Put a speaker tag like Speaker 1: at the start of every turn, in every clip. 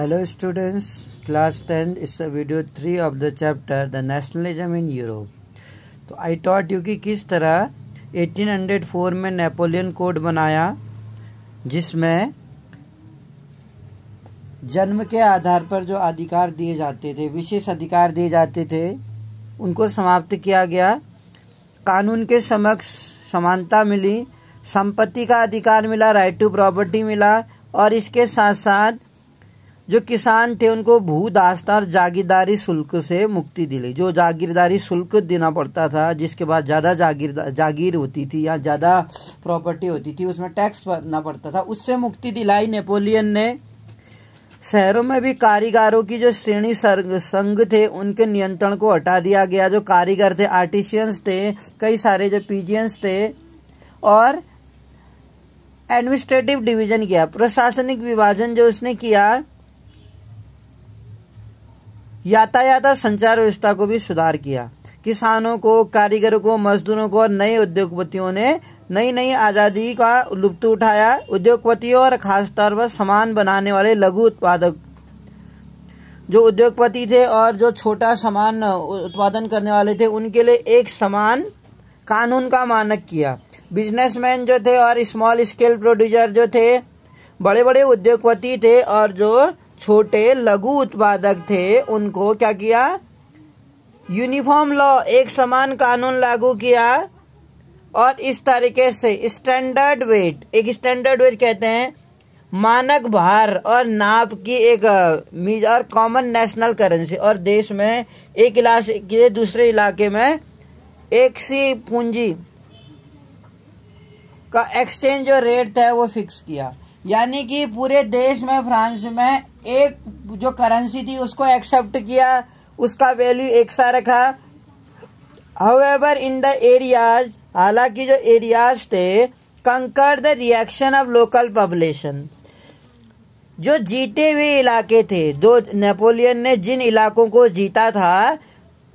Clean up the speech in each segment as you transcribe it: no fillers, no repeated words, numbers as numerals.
Speaker 1: Hello students, class 10 is a video 3 of the chapter The Nationalism in Europe. तो I taught you कि किस तरह 1804 में Napoleon code बनाया जिसमें जन्म के आधार पर जो अधिकार दिए जाते थे, विशेष अधिकार दिए जाते थे, उनको समाप्त किया गया। कानून के समक्ष समानता मिली, संपत्ति का अधिकार मिला, राइट टू प्रॉपर्टी मिला, और इसके साथ साथ जो किसान थे उनको भूदास्ता और जागीरदारी शुल्क से मुक्ति दिलाई। जो जागीरदारी शुल्क देना पड़ता था, जिसके बाद ज़्यादा जागीर होती थी या ज़्यादा प्रॉपर्टी होती थी, उसमें टैक्स भरना पड़ता था, उससे मुक्ति दिलाई नेपोलियन ने। शहरों में भी कारीगरों की जो श्रेणी संघ थे उनके नियंत्रण को हटा दिया गया। जो कारीगर थे, आर्टिशियंस थे, कई सारे जो पीजियंस थे, और एडमिनिस्ट्रेटिव डिवीजन किया, प्रशासनिक विभाजन जो उसने किया। यातायात और संचार व्यवस्था को भी सुधार किया। किसानों को, कारीगरों को, मजदूरों को और नए उद्योगपतियों ने नई आज़ादी का लुत्फ उठाया। उद्योगपतियों और खासतौर पर सामान बनाने वाले लघु उत्पादक जो उद्योगपति थे और जो छोटा सामान उत्पादन करने वाले थे, उनके लिए एक समान कानून का मानक किया। बिजनेसमैन जो थे और स्मॉल स्केल प्रोड्यूसर जो थे, बड़े बड़े उद्योगपति थे और जो छोटे लघु उत्पादक थे, उनको क्या किया? यूनिफॉर्म लॉ, एक समान कानून लागू किया। और इस तरीके से स्टैंडर्ड वेट, एक स्टैंडर्ड वेट कहते हैं मानक भार और नाप की एक और कॉमन नेशनल करेंसी, और देश में एक इलाके के दूसरे इलाके में एक सी पूंजी का एक्सचेंज जो रेट था वो फिक्स किया। यानी कि पूरे देश में, फ्रांस में एक जो करेंसी थी उसको एक्सेप्ट किया, उसका वैल्यू एक सा रखा। हाउएवर इन द एरियाज, हालांकि जो एरियाज थे, कंकर the reaction of local population, जो जीते हुए इलाके थे, जो नेपोलियन ने जिन इलाकों को जीता था,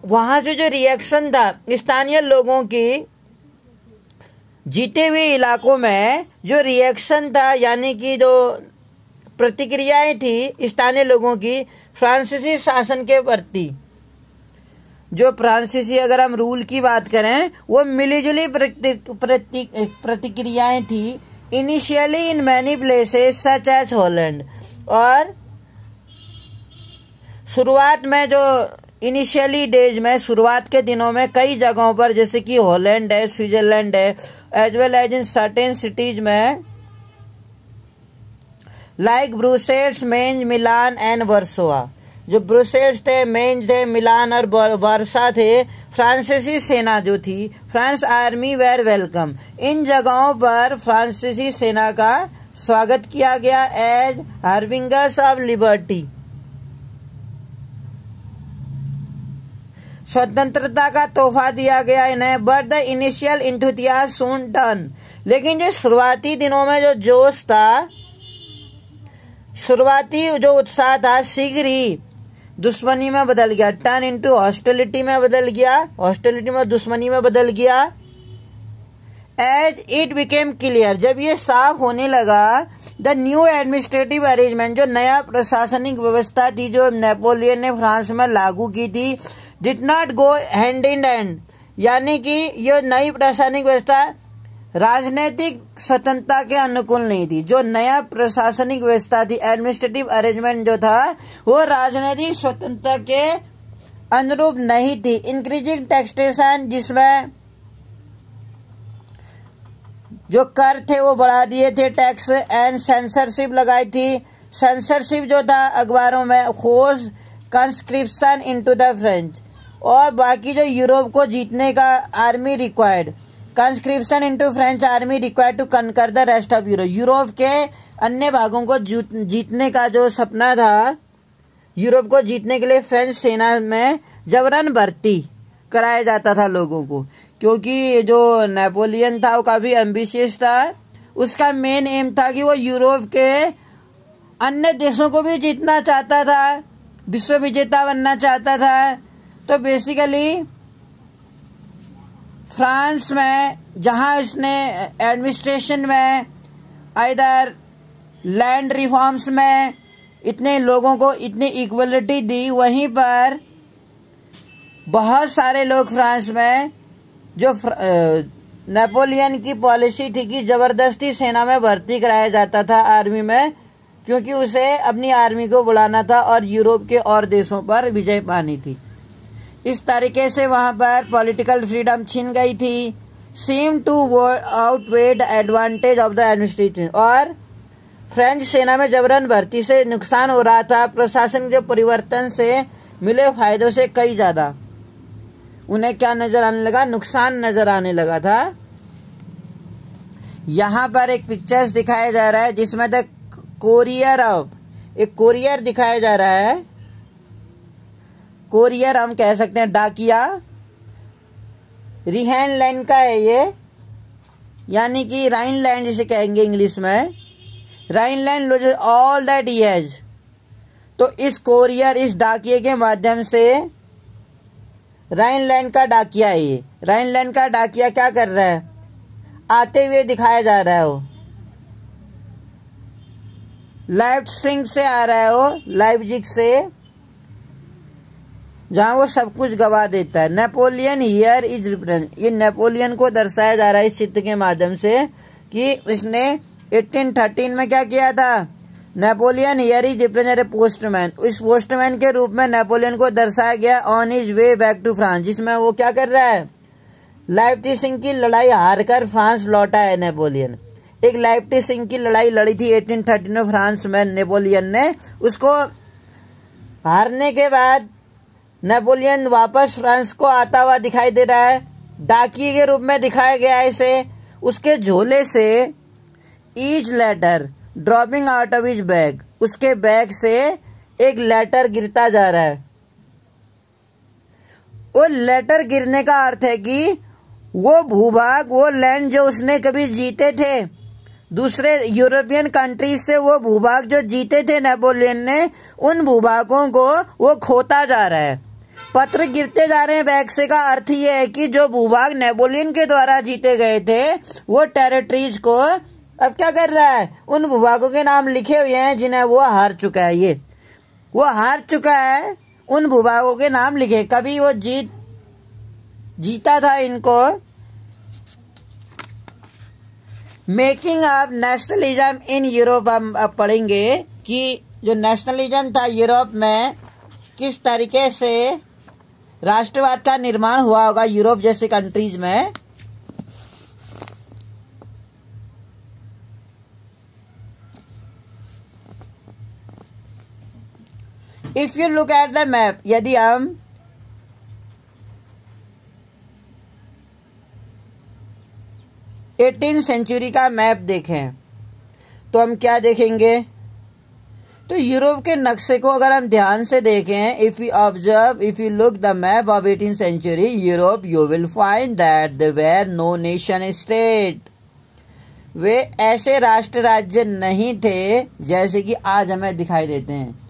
Speaker 1: वहां से जो रिएक्शन था स्थानीय लोगों की, जीते हुए इलाकों में जो रिएक्शन था, यानी कि जो प्रतिक्रियाएं थी स्थानीय लोगों की फ्रांसीसी शासन के प्रति, जो फ्रांसीसी अगर हम रूल की बात करें, वो मिलीजुली प्रतिक्रियाएं थी। Initially in many places such as Holland, और शुरुआत में जो इनिशियली डेज में, शुरुआत के दिनों में कई जगहों पर, जैसे कि हॉलैंड है, स्विट्जरलैंड है, as well as in certain cities में like Brussels, Mainz, Milan and Warsaw. जो ब्रुसेल्स थे, मेंज थे, मिलान और वर्सा थे, फ्रांसीसी सेना जो थी, फ्रांस आर्मी वेर वेलकम। इन जगहों पर फ्रांसीसी सेना का स्वागत किया गया एज हार्बिंगर्स ऑफ लिबर्टी, स्वतंत्रता का तोहफा दिया गया इन्हें। But the initial enthusiasm soon turn, लेकिन जो शुरुआती दिनों में जो जोश था, शुरुआती जो उत्साह था, शीघ्र ही दुश्मनी में बदल गया। टर्न इनटू हॉस्टिलिटी में बदल गया, हॉस्टिलिटी में दुश्मनी में बदल गया। एज इट बिकेम क्लियर, जब ये साफ होने लगा, द न्यू एडमिनिस्ट्रेटिव अरेंजमेंट, जो नया प्रशासनिक व्यवस्था थी जो नेपोलियन ने फ्रांस में लागू की थी, did not go hand in hand, यानी कि ये नई प्रशासनिक व्यवस्था राजनीतिक स्वतंत्रता के अनुकूल नहीं थी। जो नया प्रशासनिक व्यवस्था थी, एडमिनिस्ट्रेटिव अरेंजमेंट जो था, वो राजनीतिक स्वतंत्रता के अनुरूप नहीं थी। इंक्रीजिंग टैक्सेशन, जिसमें जो कर थे वो बढ़ा दिए थे, टैक्स, एंड सेंसरशिप लगाई थी। सेंसरशिप जो था अखबारों में, force conscription into the French, और बाकी जो यूरोप को जीतने का army required, conscription into French army required to conquer the rest of Europe. Europe के अन्य भागों को जीतने का जो सपना था, यूरोप को जीतने के लिए फ्रेंच सेना में जबरन भर्ती कराया जाता था लोगों को, क्योंकि जो नेपोलियन था वो काफ़ी एम्बिशियस था। उसका मेन एम था कि वो यूरोप के अन्य देशों को भी जीतना चाहता था, विश्व विजेता बनना चाहता था। तो बेसिकली फ्रांस में, जहां इसने एडमिनिस्ट्रेशन में, इधर लैंड रिफॉर्म्स में, इतने लोगों को इतनी इक्वलिटी दी, वहीं पर बहुत सारे लोग फ्रांस में जो नेपोलियन की पॉलिसी थी कि ज़बरदस्ती सेना में भर्ती कराया जाता था आर्मी में, क्योंकि उसे अपनी आर्मी को बुलाना था और यूरोप के और देशों पर विजय पानी थी। इस तरीके से वहाँ पर पॉलिटिकल फ्रीडम छिन गई थी। Seem to outweigh the advantage of the administration, और फ्रेंच सेना में जबरन भर्ती से नुकसान हो रहा था प्रशासन के परिवर्तन से मिले फायदों से कई ज़्यादा। उन्हें क्या नज़र आने लगा? नुकसान नज़र आने लगा था। यहाँ पर एक पिक्चर्स दिखाया जा रहा है जिसमें द कोरियर ऑफ, एक कोरियर दिखाया जा रहा है। कोरियर हम कह सकते हैं डाकिया। रिहाइनलैंड का है ये, यानी कि राइनलैंड जिसे कहेंगे इंग्लिश में। Rhineland loses all that he has. तो इस कोरियर, इस डाकिये के माध्यम से, राइनलैंड का डाकिया है ये। राइनलैंड का डाकिया क्या कर रहा है? आते हुए दिखाया जा रहा है। वो लाइप्जिग से आ रहा है, वो लाइप्जिग से, जहां वो सब कुछ गवा देता है। नेपोलियन हियर इज रिप्रेजेंट, ये नेपोलियन को दर्शाया जा रहा है इस चित्र के माध्यम से कि इसने 1813 में क्या किया था। Napoleon here is represent a postman, इस पोस्टमैन के रूप में नेपोलियन को दर्शाया गया on his way back to France, जिसमें वो क्या कर रहा है? लाइप्जिग की लड़ाई हारकर फ्रांस लौटा है नेपोलियन। एक लाइप्जिग की लड़ाई लड़ी थी 1813 में फ्रांस में नेपोलियन ने। उसको हारने के बाद नेपोलियन वापस फ्रांस को आता हुआ दिखाई दे रहा है, डाकिये के रूप में दिखाया गया है इसे। उसके झोले से each letter dropping out of his bag, उसके बैग से एक लेटर गिरता जा रहा है। वो लेटर गिरने का अर्थ है कि वो भूभाग, वो लैंड जो उसने कभी जीते थे दूसरे यूरोपियन कंट्रीज से, वो भूभाग जो जीते थे नेपोलियन ने, उन भूभागों को वो खोता जा रहा है। पत्र गिरते जा रहे हैं बैग से का अर्थ ये है कि जो भूभाग नेपोलियन के द्वारा जीते गए थे, वो टेरिटरीज को अब क्या कर रहा है? उन भूभागों के नाम लिखे हुए हैं जिन्हें वो हार चुका है। ये वो हार चुका है, उन भूभागों के नाम लिखे। कभी वो जीता था इनको। Making up nationalism in Europe, हम अब पढ़ेंगे कि जो नेशनलिज्म था यूरोप में, किस तरीके से राष्ट्रवाद का निर्माण हुआ होगा यूरोप जैसे कंट्रीज में। If you look at the map, यदि हम एटीन सेंचुरी का मैप देखें तो हम क्या देखेंगे? तो यूरोप के नक्शे को अगर हम ध्यान से देखें, if you observe, if you look the map of 18th century Europe, you will find that there were no nation state. वे ऐसे राष्ट्र राज्य नहीं थे जैसे कि आज हमें दिखाई देते हैं।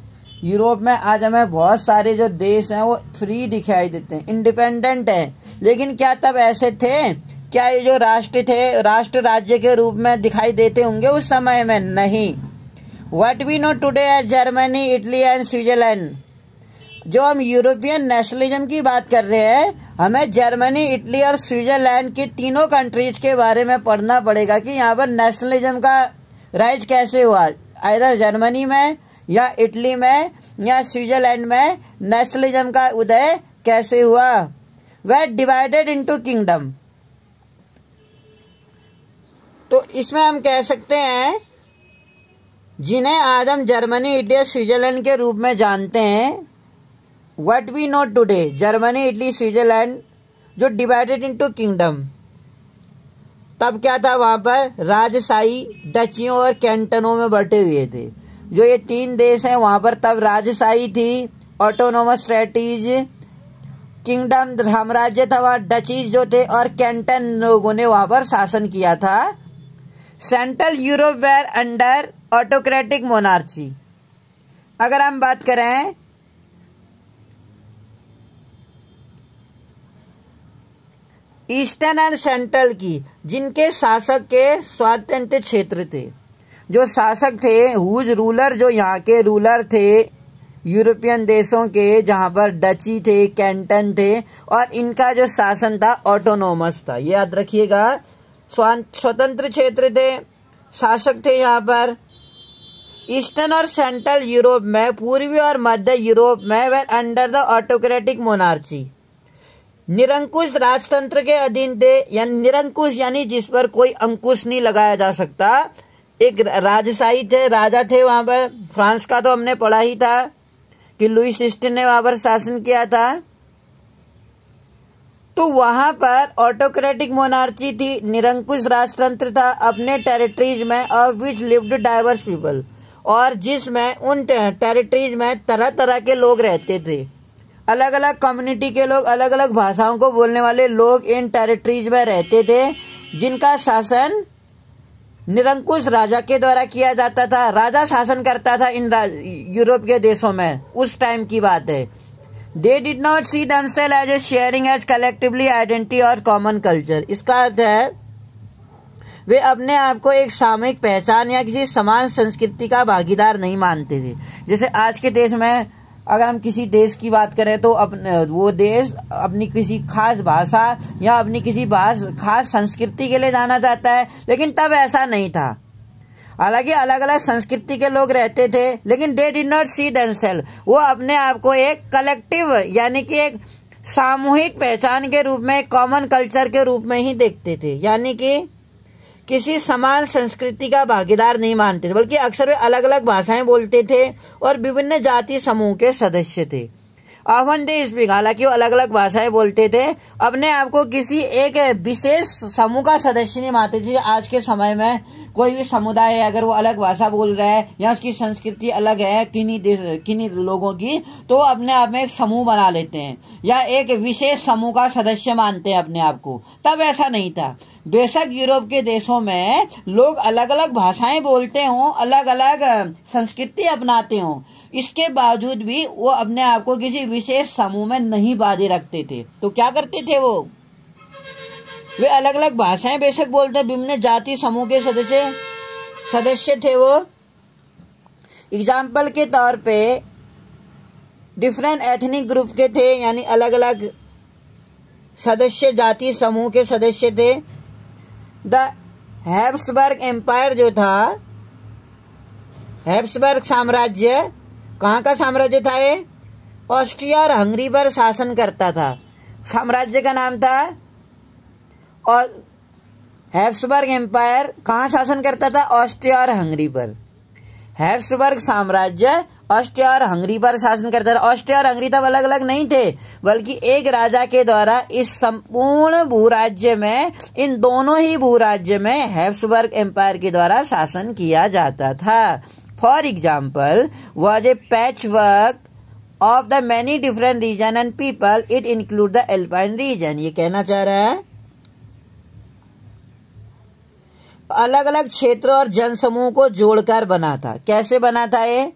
Speaker 1: यूरोप में आज हमें बहुत सारे जो देश हैं वो फ्री दिखाई देते हैं, इंडिपेंडेंट हैं। लेकिन क्या तब ऐसे थे? क्या ये जो राष्ट्र थे, राष्ट्र राज्य के रूप में दिखाई देते होंगे उस समय में? नहीं। What we know today as Germany, Italy and Switzerland, जो हम यूरोपियन नेशनलिज्म की बात कर रहे हैं, हमें जर्मनी, इटली और स्विट्जरलैंड की तीनों कंट्रीज के बारे में पढ़ना पड़ेगा कि यहाँ पर नेशनलिज्म का राइज कैसे हुआ। आइदर जर्मनी में या इटली में या स्विट्जरलैंड में नेशनलिज्म का उदय कैसे हुआ। वह डिवाइडेड इनटू किंगडम। तो इसमें हम कह सकते हैं जिन्हें आज हम जर्मनी, इटली, स्विट्जरलैंड के रूप में जानते हैं, what we know today, Germany, Italy, Switzerland, जो डिवाइडेड इनटू किंगडम। तब क्या था? वहां पर राजशाही डचियों और कैंटनों में बंटे हुए थे। जो ये तीन देश हैं वहां पर तब राजशाही थी, ऑटोनोमस स्टेटीज, किंगडम साम्राज्य था, वह डचीज जो थे, और कैंटन लोगों ने वहां पर शासन किया था। Central Europe were under autocratic monarchy. अगर हम बात करें ईस्टर्न एंड सेंट्रल की, जिनके शासक के स्वायत्त क्षेत्र थे, जो शासक थे, हुज रूलर, जो यहाँ के रूलर थे यूरोपियन देशों के, जहाँ पर डची थे, कैंटन थे, और इनका जो शासन था ऑटोनोमस था। ये याद रखिएगा, स्वतंत्र क्षेत्र थे, शासक थे यहाँ पर। ईस्टर्न और सेंट्रल यूरोप में, पूर्वी और मध्य यूरोप में, वे अंडर द ऑटोक्रेटिक मोनार्ची, निरंकुश राजतंत्र के अधीन थे। यानी निरंकुश यानी जिस पर कोई अंकुश नहीं लगाया जा सकता। एक राजशाही थे, राजा थे वहां पर। फ्रांस का तो हमने पढ़ा ही था कि लुई 16 ने वहां पर शासन किया था। तो वहां पर ऑटोक्रेटिक मोनार्ची थी, निरंकुश राजतंत्र था अपने टेरिटरीज में, of which lived diverse people, और जिसमें उन टेरिटरीज में तरह तरह के लोग रहते थे। अलग अलग कम्युनिटी के लोग, अलग अलग भाषाओं को बोलने वाले लोग इन टेरिटरीज में रहते थे, जिनका शासन निरंकुश राजा के द्वारा किया जाता था। राजा शासन करता था इन यूरोप के देशों में, उस टाइम की बात है। They did not see themselves as a sharing as collectively identity और कॉमन कल्चर। इसका अर्थ है वे अपने आप को एक सामूहिक पहचान या किसी समान संस्कृति का भागीदार नहीं मानते थे। जैसे आज के देश में अगर हम किसी देश की बात करें तो वो देश अपनी किसी खास भाषा या अपनी किसी खास संस्कृति के लिए जाना जाता है, लेकिन तब ऐसा नहीं था। हालांकि अलग अलग संस्कृति के लोग रहते थे, लेकिन they did not see themselves, वो अपने आप को एक कलेक्टिव यानी कि एक सामूहिक पहचान के रूप में, कॉमन कल्चर के रूप में ही देखते थे। यानी कि किसी समान संस्कृति का भागीदार नहीं मानते थे, बल्कि अक्सर वे अलग अलग भाषाएं बोलते थे और विभिन्न जाति समूह के सदस्य थे। ऑफन दे स्पीक, हालांकि वो अलग अलग भाषाएं बोलते थे, अपने आप को किसी एक विशेष समूह का सदस्य नहीं मानते थे। आज के समय में कोई भी समुदाय है, अगर वो अलग भाषा बोल रहा है या उसकी संस्कृति अलग है किन्हीं लोगों की, तो वो अपने आप में एक समूह बना लेते हैं या एक विशेष समूह का सदस्य मानते हैं अपने आप को। तब ऐसा नहीं था। बेशक यूरोप के देशों में लोग अलग अलग भाषाएं बोलते हों, अलग अलग संस्कृति अपनाते हों, इसके बावजूद भी वो अपने आप को किसी विशेष समूह में नहीं बांधे रखते थे। तो क्या करते थे वे अलग अलग भाषाएं बेशक बोलते, विभिन्न जाति समूह के सदस्य थे वो। एग्जाम्पल के तौर पे डिफरेंट एथनिक ग्रुप के थे, यानी अलग अलग सदस्य जाति समूह के सदस्य थे। द हैब्सबर्ग एम्पायर जो था, हैब्सबर्ग साम्राज्य, कहाँ का साम्राज्य था ये? ऑस्ट्रिया और हंगरी पर शासन करता था। साम्राज्य का नाम था और हैब्सबर्ग एम्पायर कहाँ शासन करता था? ऑस्ट्रिया और हंगरी पर। हैब्सबर्ग साम्राज्य ऑस्ट्रिया और हंगरी पर शासन करता था। ऑस्ट्रिया और हंगरी तब अलग अलग नहीं थे, बल्कि एक राजा के द्वारा इस संपूर्ण भूराज्य में, इन दोनों ही भूराज्य में हैब्सबर्ग एम्पायर के द्वारा शासन किया जाता था। For example, was a patchwork of the many different region and people, it include the alpine region. ये कहना चाह रहा है अलग अलग क्षेत्र और जनसमूह को जोड़कर बना था। कैसे बना था ये?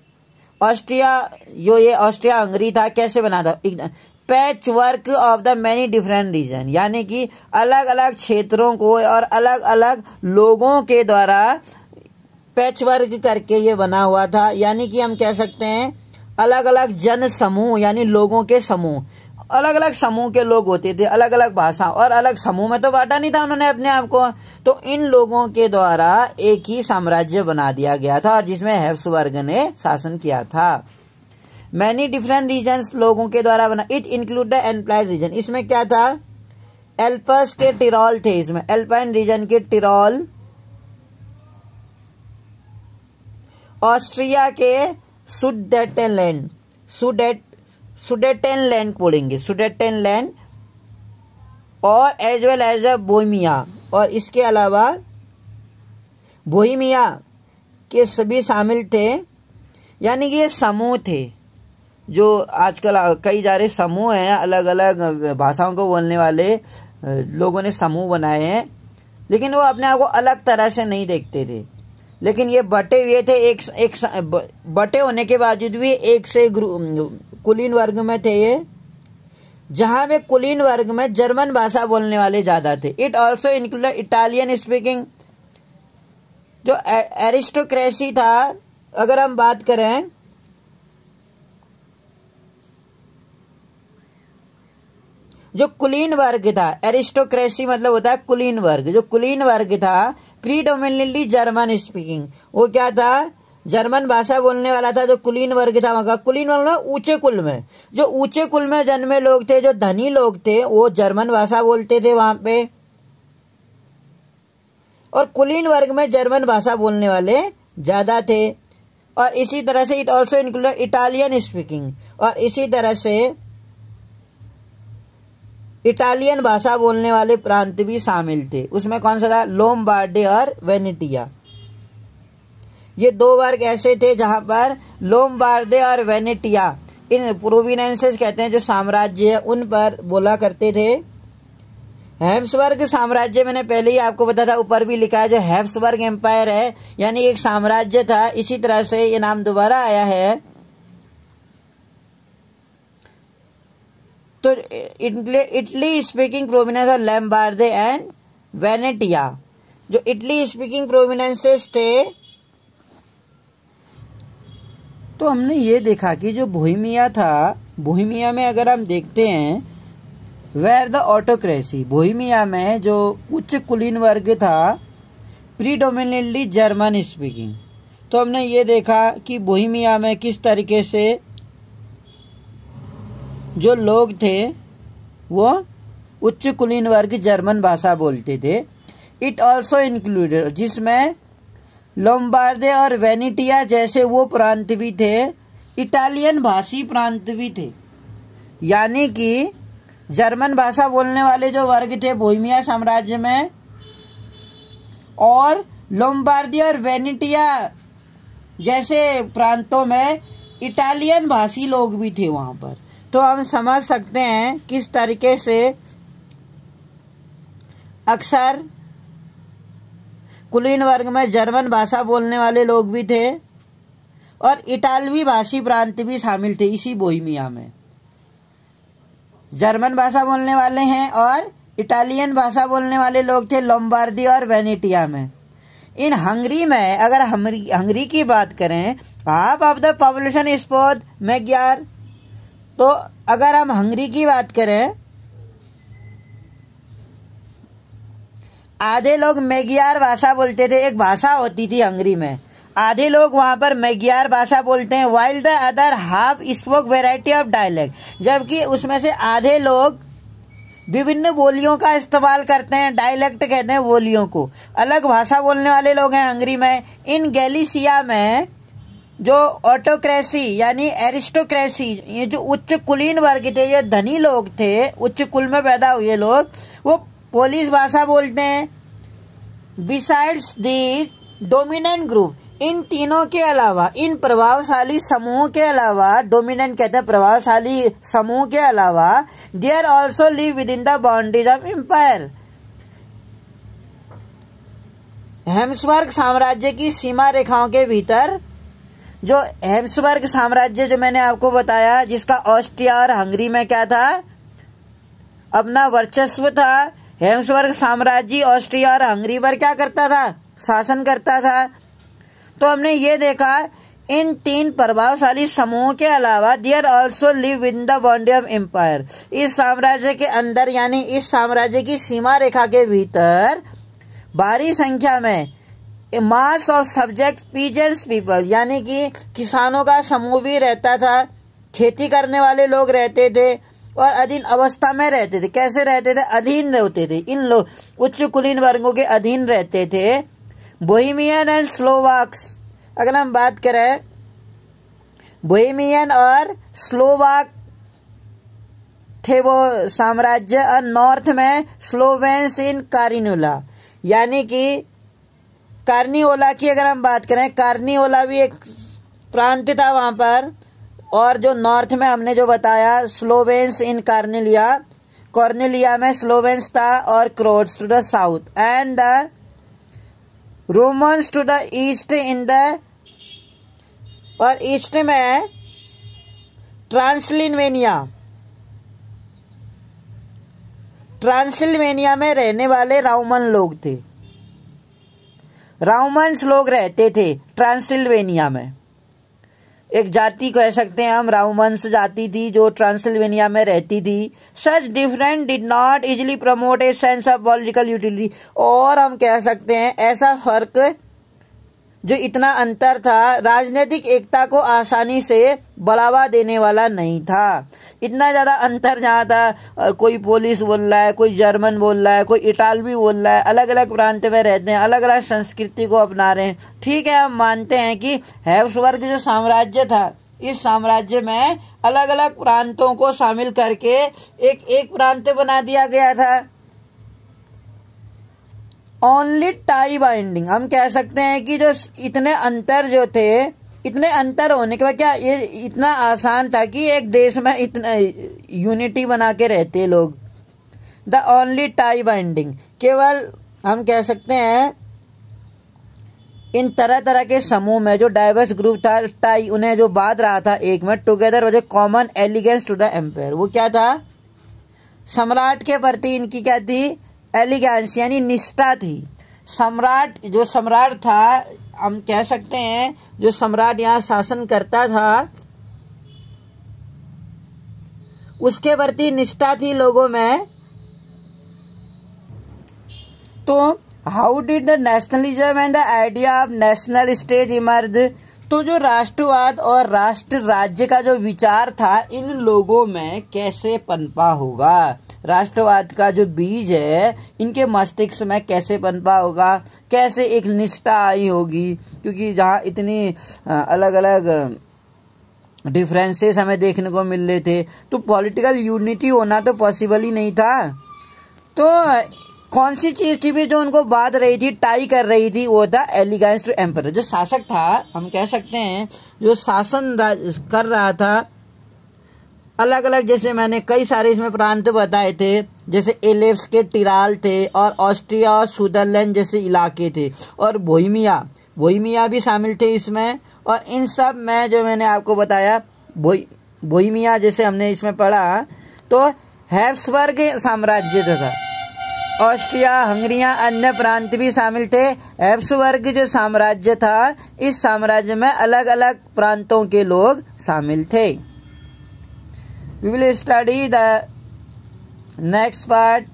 Speaker 1: ऑस्ट्रिया, ये ऑस्ट्रिया हंगरी था, कैसे बना था? Patchwork of the many different region, यानी कि अलग अलग क्षेत्रों को और अलग अलग लोगों के द्वारा पैच वर्क करके ये बना हुआ था। यानी कि हम कह सकते हैं अलग अलग जन समूह, यानी लोगों के समूह, अलग अलग समूह के लोग होते थे, अलग अलग भाषा, और अलग समूह में तो बांटा नहीं था उन्होंने अपने आप को। तो इन लोगों के द्वारा एक ही साम्राज्य बना दिया गया था, और जिसमें हैब्सबर्ग ने शासन किया था। मैनी डिफरेंट रीजन्स लोगों के द्वारा बना, it include the alpine region. इसमें क्या था? एल्पस के टिरोल थे, इसमें एल्पाइन रीजन के टिरोल, ऑस्ट्रिया के सुडेटेनलैंड, सुडेटेनलैंड बोलेंगे, सुडेटेनलैंड, और एज वेल एज बोहेमिया, और इसके अलावा बोहेमिया के सभी शामिल थे। यानी कि ये समूह थे जो आजकल कई सारे समूह हैं, अलग अलग भाषाओं को बोलने वाले लोगों ने समूह बनाए हैं, लेकिन वो अपने आप को अलग तरह से नहीं देखते थे। लेकिन ये बटे हुए थे, एक बटे होने के बावजूद भी एक से कुलीन वर्ग में थे ये, जहां वे कुलीन वर्ग में जर्मन भाषा बोलने वाले ज्यादा थे। It also include Italian speaking जो एरिस्टोक्रेसी था, अगर हम बात करें, जो कुलीन वर्ग था, एरिस्टोक्रेसी मतलब होता है कुलीन वर्ग, जो कुलीन वर्ग था प्रीडोमिनेटली जर्मन स्पीकिंग, वो क्या था, जर्मन भाषा बोलने वाला था। जो कुलीन वर्ग था वहां का, कुलीन वर्ग ऊंचे कुल में, जो ऊंचे कुल में जन्मे लोग थे, जो धनी लोग थे, वो जर्मन भाषा बोलते थे वहां पे, और कुलीन वर्ग में जर्मन भाषा बोलने वाले ज्यादा थे। और इसी तरह से it also include Italian speaking, और इसी तरह से इटालियन भाषा बोलने वाले प्रांत भी शामिल थे। उसमें कौन सा था, लोम्बार्डी और वेनेटिया। ये दो वर्ग ऐसे थे जहां पर लोम्बार्डे और वेनेटिया, इन प्रोविनेंसेस कहते हैं जो साम्राज्य है, उन पर बोला करते थे। हैब्सबर्ग साम्राज्य मैंने पहले ही आपको बताया था, ऊपर भी लिखा है, जो हैब्सबर्ग एम्पायर है यानी एक साम्राज्य था। इसी तरह से ये नाम दोबारा आया है। तो इटली स्पीकिंग प्रोविनेंस और लैम्बार्डे एंड वेनेटिया, जो इटली स्पीकिंग प्रोविनेंसेस थे, तो हमने ये देखा कि जो बोहेमिया था, बोहेमिया में अगर हम देखते हैं वेयर द ऑटोक्रेसी, बोहेमिया में जो उच्च कुलीन वर्ग था प्रीडोमिनेटली जर्मन स्पीकिंग। तो हमने ये देखा कि बोहेमिया में किस तरीके से जो लोग थे वो उच्च कुलीन वर्ग जर्मन भाषा बोलते थे। इट ऑल्सो इंक्लूडेड, जिसमें लोम्बार्डे और वेनेटिया जैसे वो प्रांत भी थे, इटालियन भाषी प्रांत भी थे, यानी कि जर्मन भाषा बोलने वाले जो वर्ग थे बोहेमिया साम्राज्य में, और लोम्बार्डी और वेनेटिया जैसे प्रांतों में इटालियन भाषी लोग भी थे वहां पर। तो हम समझ सकते हैं किस तरीके से अक्सर कुलीन वर्ग में जर्मन भाषा बोलने वाले लोग भी थे और इटालवी भाषी प्रांत भी शामिल थे इसी बोहेमिया में। जर्मन भाषा बोलने वाले हैं और इटालियन भाषा बोलने वाले लोग थे लोम्बार्दी और वेनेटिया में। इन हंगरी में अगर हंगरी की बात करें, half of the population spoke Magyar, तो अगर हम हंगरी की बात करें, आधे लोग मैग्यार भाषा बोलते थे। एक भाषा होती थी हंगरी में, आधे लोग वहां पर मैग्यार भाषा बोलते हैं, while the other half spoke variety of dialect, जबकि उसमें से आधे लोग विभिन्न बोलियों का इस्तेमाल करते हैं। डायलेक्ट कहते हैं बोलियों को। अलग भाषा बोलने वाले लोग हैं हंगरी में। इन गैलिसिया में जो ऑटोक्रेसी यानी एरिस्टोक्रेसी, ये जो उच्च कुलीन वर्ग थे, ये धनी लोग थे, उच्च कुल में पैदा हुए लोग, वो पोलिश भाषा बोलते हैं। बिसाइड्स दीज डोमिनेंट ग्रुप, इन तीनों के अलावा, इन प्रभावशाली समूह के अलावा, डोमिनेंट कहते हैं प्रभावशाली समूह के अलावा, there also live within the boundaries of empire. Habsburg साम्राज्य की सीमा रेखाओं के भीतर, जो हैब्सबर्ग साम्राज्य जो मैंने आपको बताया, जिसका ऑस्ट्रिया और हंगरी में क्या था, अपना वर्चस्व था। हैब्सबर्ग साम्राज्य ऑस्ट्रिया और हंगरी पर क्या करता था, शासन करता था। तो हमने ये देखा इन तीन प्रभावशाली समूहों के अलावा there also live in the boundary of empire, इस साम्राज्य के अंदर यानी इस साम्राज्य की सीमा रेखा के भीतर भारी संख्या में mass of subject peasants people, यानी कि किसानों का समूह भी रहता था, खेती करने वाले लोग रहते थे और अधीन अवस्था में रहते थे। कैसे रहते थे, अधीन होते थे। इन लोग उच्च कुलीन वर्गों के अधीन रहते थे। बोहेमियन एंड स्लोवाक्स, अगर हम बात करें, बोहेमियन और स्लोवाक थे वो साम्राज्य, और नॉर्थ में स्लोवेन्स इन कार्नियोला, यानी कि कार्नियोला की अगर हम बात करें, कार्नियोला भी एक प्रांत था वहां पर। और जो नॉर्थ में हमने जो बताया स्लोवेन्स इन कार्नेलिया, कॉर्नेलिया में स्लोवेन्स था, और Croats to the south and the Romans to the east in the, और ईस्ट में ट्रांसिल्वेनिया में रहने वाले रोमन लोग थे। राउमन्स लोग रहते थे ट्रांसिल्वेनिया में। एक जाति कह सकते हैं हम, राउमन्स जाति थी जो ट्रांसिल्वेनिया में रहती थी। Such different did not easily promote a sense of political utility, और हम कह सकते हैं ऐसा फर्क जो इतना अंतर था राजनीतिक एकता को आसानी से बढ़ावा देने वाला नहीं था। इतना ज़्यादा अंतर जहाँ था, कोई पोलिश बोल रहा है, कोई जर्मन बोल रहा है, कोई इटालवी बोल रहा है, अलग अलग प्रांत में रहते हैं, अलग अलग संस्कृति को अपना रहे हैं। ठीक है, हम मानते हैं कि हैब्सबर्ग जो साम्राज्य था, इस साम्राज्य में अलग अलग प्रांतों को शामिल करके एक प्रांत बना दिया गया था। ओनली टाई बाइंडिंग, हम कह सकते हैं कि जो इतने अंतर जो थे, इतने अंतर होने के बाद क्या ये इतना आसान था कि एक देश में इतना यूनिटी बना के रहते लोग। द ओनली टाई बाइंडिंग, केवल हम कह सकते हैं इन तरह तरह के समूह में जो डाइवर्स ग्रुप था, टाई उन्हें जो बांध रहा था एक में, together was a common allegiance to the empire. वो क्या था? सम्राट के प्रति इनकी क्या थी? एलिगेंस यानी निष्ठा थी। सम्राट, जो सम्राट था, हम कह सकते हैं जो सम्राट यहाँ शासन करता था उसके प्रति निष्ठा थी लोगों में। तो how did the nationalism and the idea of national state emerge, तो जो राष्ट्रवाद और राष्ट्र राज्य का जो विचार था इन लोगों में कैसे पनपा होगा, राष्ट्रवाद का जो बीज है इनके मस्तिष्क में कैसे पनपा होगा, कैसे एक निष्ठा आई होगी, क्योंकि जहाँ इतनी अलग अलग डिफरेंसेस हमें देखने को मिल रहे थे तो पॉलिटिकल यूनिटी होना तो पॉसिबल ही नहीं था। तो कौन सी चीज थी भी जो उनको बांध रही थी, टाई कर रही थी? वो था एलिगेंस टू एम्परर। जो शासक था, हम कह सकते हैं जो शासन कर रहा था अलग अलग, जैसे मैंने कई सारे इसमें प्रांत बताए थे, जैसे एलेफ्स के टिराल थे और ऑस्ट्रिया और सुदरलैंड जैसे इलाके थे, और बोहिमिया भी शामिल थे इसमें। और इन सब में जो मैंने आपको बताया बोहिमिया जैसे हमने इसमें पढ़ा, तो हैब्सबर्ग साम्राज्य जो था, ऑस्ट्रिया, हंगरिया, अन्य प्रांत भी शामिल थे। हैब्सबर्ग जो साम्राज्य था, इस साम्राज्य में अलग अलग प्रांतों के लोग शामिल थे। We will study the next part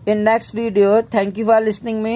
Speaker 1: in next video. Thank you for listening me.